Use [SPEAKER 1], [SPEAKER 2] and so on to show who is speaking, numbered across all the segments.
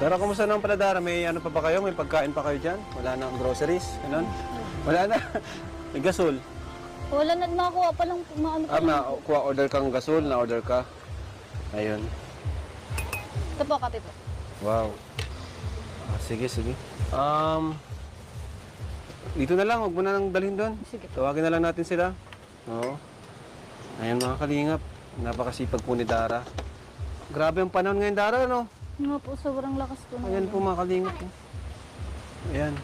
[SPEAKER 1] Pero kumusta naman pala, Dara? May ano pa ba kayo? May pagkain pa kayo dyan? Wala na groceries? Ganun? Wala na. May gasol.
[SPEAKER 2] Wala na, makakuha pa lang, maano pa lang.
[SPEAKER 1] Kuha order kang gasol, na-order ka. Ayun.
[SPEAKER 2] Ito po, kape po.
[SPEAKER 1] Wow. Sige, sige. Dito na lang, huwag mo na lang dalhin doon.
[SPEAKER 2] Sige.
[SPEAKER 1] Tawagin na lang natin sila. Oo. Ayan mga kalingap. Napakasipag po ni Dara. Grabe ang panahon ngayon, Dara, no?
[SPEAKER 2] Nga po, sobrang lakas po.
[SPEAKER 1] Ayan po mga kalingap. Ayan.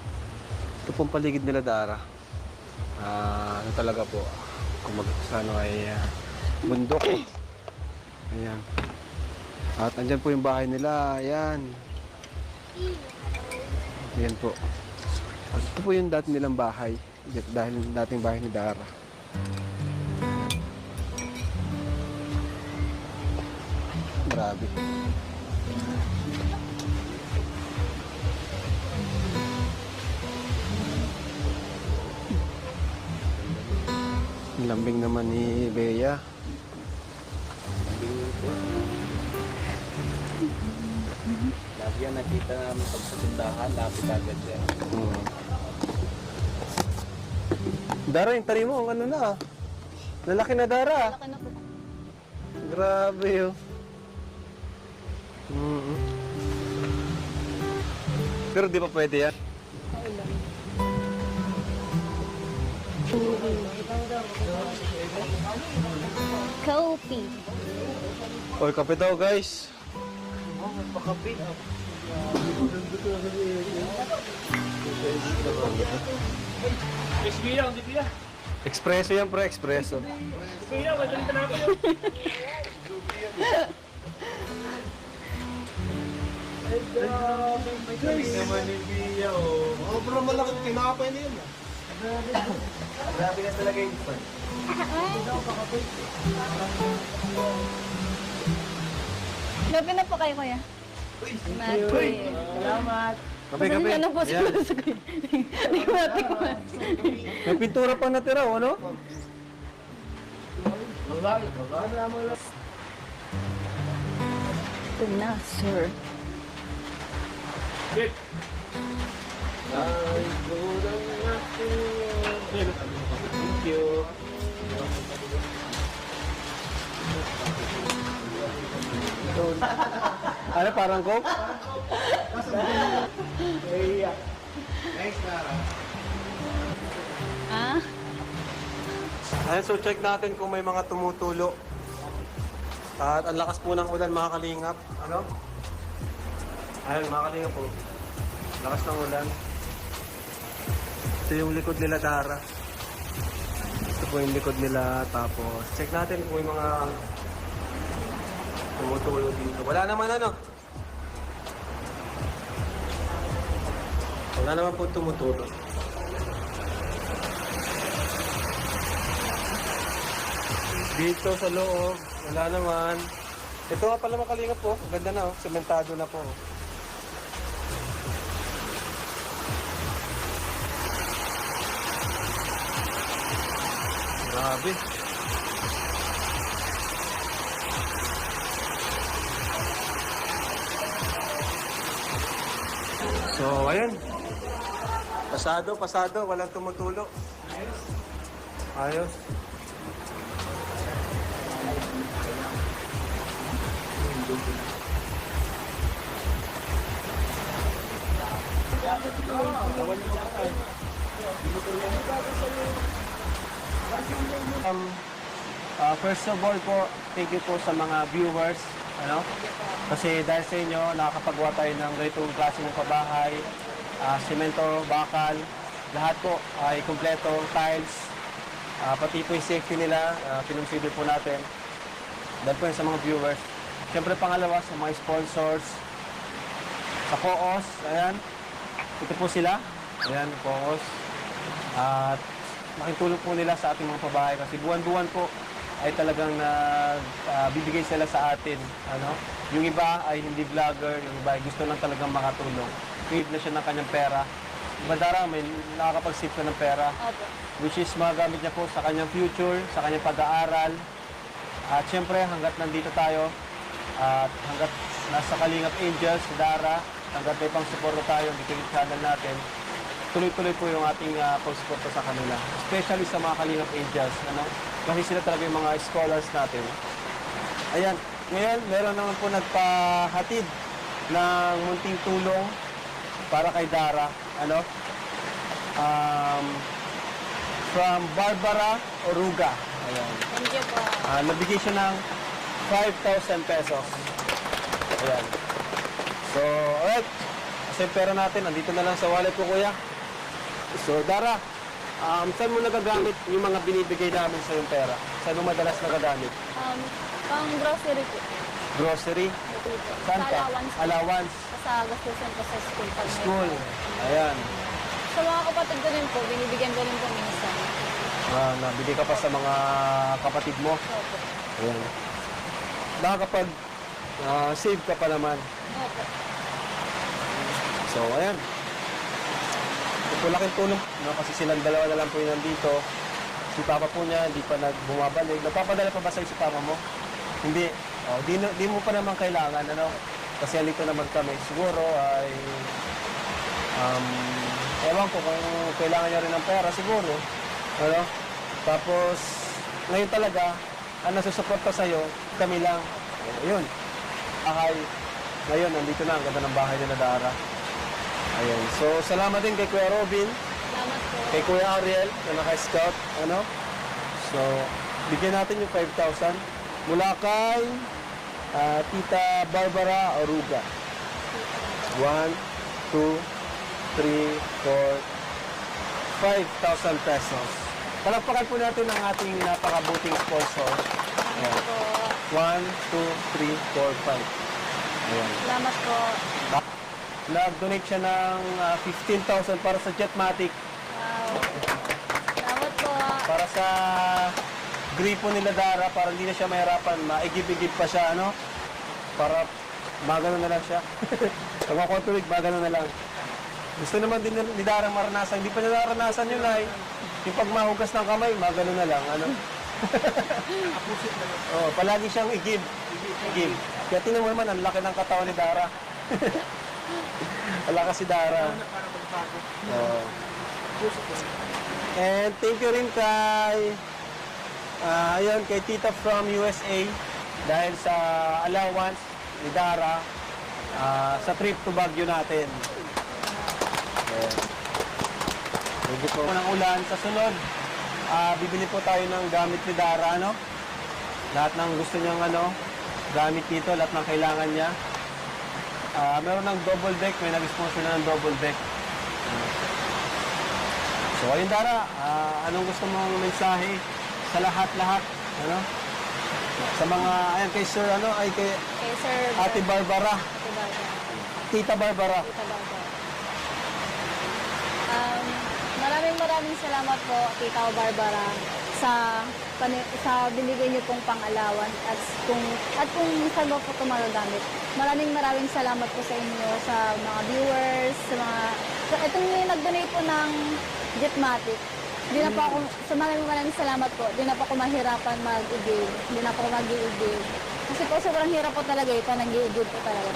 [SPEAKER 1] Ito pong paligid nila, Dara. Ano talaga po. Kung mag-ano ay bundok. Ayan. At andyan po yung bahay nila. Ayan. Ayan po. At ito po yung dati nilang bahay. Dahil dating bahay ni Dara. Grabe. Lambing naman ni Bea.
[SPEAKER 3] Lagi yan nakita namin pagsasundahan, lapit agad yan.
[SPEAKER 1] Dara, yung tari mo, ang ano na. Lalaki na, Dara.
[SPEAKER 2] Laki na po.
[SPEAKER 1] Grabe, oh. Pero di pa pwede yan.
[SPEAKER 2] Kopi.
[SPEAKER 1] Oy, kape daw, guys.
[SPEAKER 3] Pakapi. Esbira, hindi biya.
[SPEAKER 1] Espresso yan, pre, espresso.
[SPEAKER 3] Esbira, magaling na ako. Ay, grabe. May galing naman ni Bia, oh.
[SPEAKER 4] Sobrang malaki tinapay na yun.
[SPEAKER 3] Grabe na talaga yung fan.
[SPEAKER 2] Gabi na po kayo, kuya. Mati.
[SPEAKER 3] Salamat.
[SPEAKER 1] Kape, kape.
[SPEAKER 2] Pasensya na po
[SPEAKER 1] Yan.
[SPEAKER 2] siguro sa kuya. Hindi ko matikman.
[SPEAKER 1] May pintura pa natira, oh, ano?
[SPEAKER 2] Ito na, sir.
[SPEAKER 3] Good. Ay, kurang natin. Thank you.
[SPEAKER 1] Ano, parang coke?
[SPEAKER 2] Ah?
[SPEAKER 1] Ayan, so check natin kung may mga tumutulo. At ang lakas po ng ulan, mga kalingap. Ano? Ayan, mga kalingap po. Lakas ng ulan. Ito yung likod nila, Dara. Ito po yung likod nila. Tapos, check natin kung may mga tumutulo dito. Wala naman ano. Wala naman po tumutulo. Dito sa loob, wala naman. Ito nga pala mga kalingap po. Ganda na, oh. Sementado na po. Grabe. So, ayun. Pasado. Walang tumutulo. Ayos. First of all po, thank you po sa mga viewers. Ano? Kasi dahil sa inyo, nakakapagawa tayo ng ganitong klase ng pabahay, semento, bakal, lahat po ay kumpleto, tiles, pati po yung safety nila, pinumsido po natin. Dahil po yun sa mga viewers. Siyempre pangalawa sa mga sponsors, sa Coos, ayan, ito po sila, ayan, Coos. At makitulong po nila sa ating mga pabahay kasi buwan-buwan po ay talagang bibigay sila sa atin. Ano? Yung iba ay hindi vlogger, yung iba ay gusto lang talagang makatulong. Save na siya ng kanyang pera. Madara, may nakakapag-save ka ng pera.
[SPEAKER 2] Opo.
[SPEAKER 1] Which is magamit niya po sa kanyang future, sa kanyang pag-aaral. At syempre, hanggat nandito tayo, at hanggat nasa Kalingap Angels, si Dara, hanggat may pang suporta tayo dito yung channel natin, tuloy-tuloy po yung ating pag-suporta sa kanila. Especially sa mga Kalingap Angels, ano? Kasi sila talaga yung mga scholars natin. Ayan, ngayon meron naman po nagpahatid ng munting tulong para kay Dara, ano? From Barbara Oruga. Ayan.
[SPEAKER 2] Thank you po.
[SPEAKER 1] Nabigay siya ng 5,000 pesos. Ayan. So, alright. Kasi yung pera natin, andito na lang sa wallet ko, kuya. So, Dara, saan mo nagagamit yung mga binibigay namin sa yung pera? Saan mo madalas nagagamit?
[SPEAKER 2] Pang grocery po.
[SPEAKER 1] Grocery?
[SPEAKER 2] Ito po.
[SPEAKER 1] Saan
[SPEAKER 2] Sa
[SPEAKER 1] pa?
[SPEAKER 2] allowance.
[SPEAKER 1] Allowance.
[SPEAKER 2] Sa gastusin po sa school. Pag may-
[SPEAKER 1] School. Ayan.
[SPEAKER 2] Sa mga kapatid ko rin po, binibigyan ko rin po minsan.
[SPEAKER 1] Nabigay ka pa sa mga kapatid mo.
[SPEAKER 2] Opo.
[SPEAKER 1] Ayan. Nakakapag save ka pa naman.
[SPEAKER 2] Opo.
[SPEAKER 1] So, ayan. Ito laking tulong. No? Kasi silang dalawa na lang po yung nandito. Si Papa po niya, hindi pa bumabalik. Nagpapadala pa ba sa'yo si Papa mo? Hindi. Di mo pa naman kailangan, ano? Kasi alito naman kami. Siguro ay... ewan ko kung kailangan niya rin ng pera, siguro. Ano? Tapos, ngayon talaga, ang nasusuporta sa'yo, kami lang. Ayun. Ngayon, nandito na. Ang ganda ng bahay nila, Dara. Ayun. So, salamat din kay Kuya Robin,
[SPEAKER 2] Salamat po.
[SPEAKER 1] kay Kuya Ariel, na naka-scout. Ano? So, bigyan natin yung 5,000 mula kay Tita Barbara Oruga. 1, 2, 3, 4, 5,000 pesos. Palagpakan po natin ang ating napakabuting sponsor. Ayan.
[SPEAKER 2] Po.
[SPEAKER 1] 1, 2, 3, 4, 5. Ayan.
[SPEAKER 2] Salamat po.
[SPEAKER 1] Nag-donate siya ng 15,000 para sa Jetmatic.
[SPEAKER 2] Wow. Salamat po.
[SPEAKER 1] Para sa gripo nila, Dara, para hindi na siya mahirapan. Maigib-igib pa siya, ano? Para magano na lang siya. Pag makuha tuwig, magano na lang. Gusto naman din ni Dara maranasan. Hindi pa niya naranasan yun ay. Yung pag mahugas ng kamay, magano na lang, ano? Palagi siyang igib. Igib. Kaya tingnan mo naman, ang laki ng katawan ni Dara. Wala kasi Dara. And thank you rin kay ayun, kay Tita from USA dahil sa allowance ni Dara sa trip to Baguio natin. Hindi po ng ulan. Sa sunod, bibili po tayo ng gamit ni Dara, ano? Lahat ng gusto niyang gamit dito, lahat ng kailangan niya. Meron ng double deck, may nag-sponsor na ng double deck. So ayun, Dara, anong gusto mong mensahe sa lahat-lahat, ano? Sa mga, ayan, kay Sir, kay
[SPEAKER 2] Kay Sir
[SPEAKER 1] Ate Barbara,
[SPEAKER 2] Ate Barbara.
[SPEAKER 1] Tita Barbara.
[SPEAKER 2] Tita Barbara. Maraming salamat po, Tita Barbara, sa binigay niyo pong pang-alawan at kung saan mo po ito magagamit. Maraming salamat po sa inyo, sa mga viewers, itong nag-donate po ng Jetmatic. Di na po ako, sa maraming salamat po. Di na po ako mahirapan mag-igib. Di na po ako mag-iigib. Kasi po sobrang hirap po talaga ito, nag-iigib po talaga.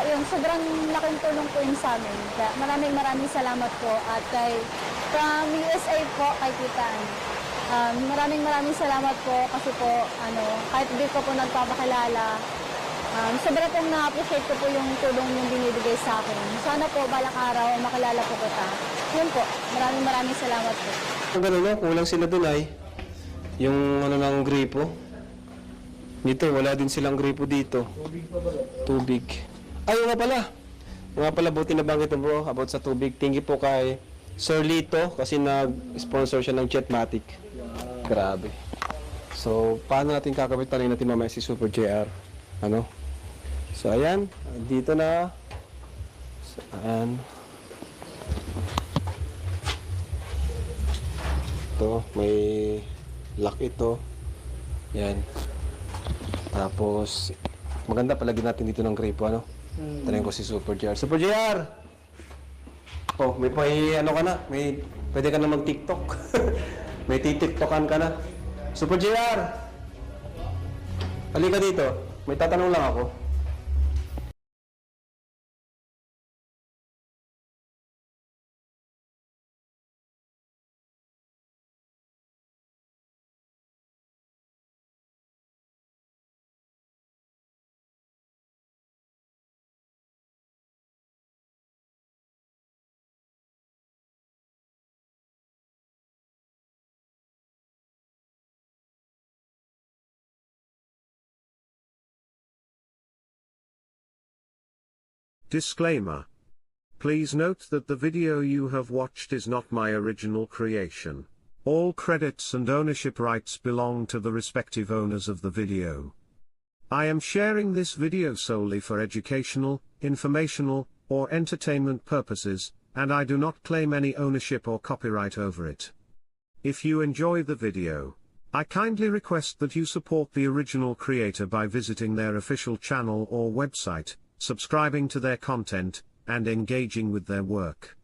[SPEAKER 2] Yung sobrang laking tulong po yun sa amin. Kaya maraming salamat po. At from USA po, kay Tita maraming salamat po kasi po, kahit hindi ko po nagpapakilala, sobrang pong na-appreciate ko po yung tulong yung binibigay sa akin. Sana po, balang araw, makilala po kita. Yun po, maraming salamat po.
[SPEAKER 1] Ang gano'n, kulang sila dun ay yung ng gripo. Dito, wala din silang gripo dito. Tubig. Ay, nga pala. Nga pala, buti na banggit mo bro about sa tubig. Thank you po kay Sir Lito kasi nag-sponsor siya ng Jetmatic. Grabe. So, paano natin kakapitan natin mamaya si Super JR? Ano? So, ayan. Dito na. So, ayan. Ito, may lock ito. Yan. Tapos, maganda palagi natin dito ng gripo, ano? Tanayin ko si Super JR. Super JR! Oh, may ka na. Pwede ka na mag-TikTok. May titiktokan ka na. Super JR! Halika dito. May tatanong lang ako.
[SPEAKER 5] Disclaimer. Please note that the video you have watched is not my original creation. All credits and ownership rights belong to the respective owners of the video. I am sharing this video solely for educational, informational, or entertainment purposes, and I do not claim any ownership or copyright over it. If you enjoy the video, I kindly request that you support the original creator by visiting their official channel or website, subscribing to their content, and engaging with their work.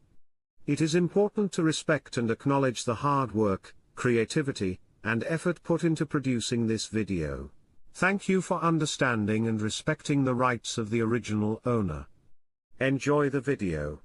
[SPEAKER 5] It is important to respect and acknowledge the hard work, creativity, and effort put into producing this video. Thank you for understanding and respecting the rights of the original owner. Enjoy the video.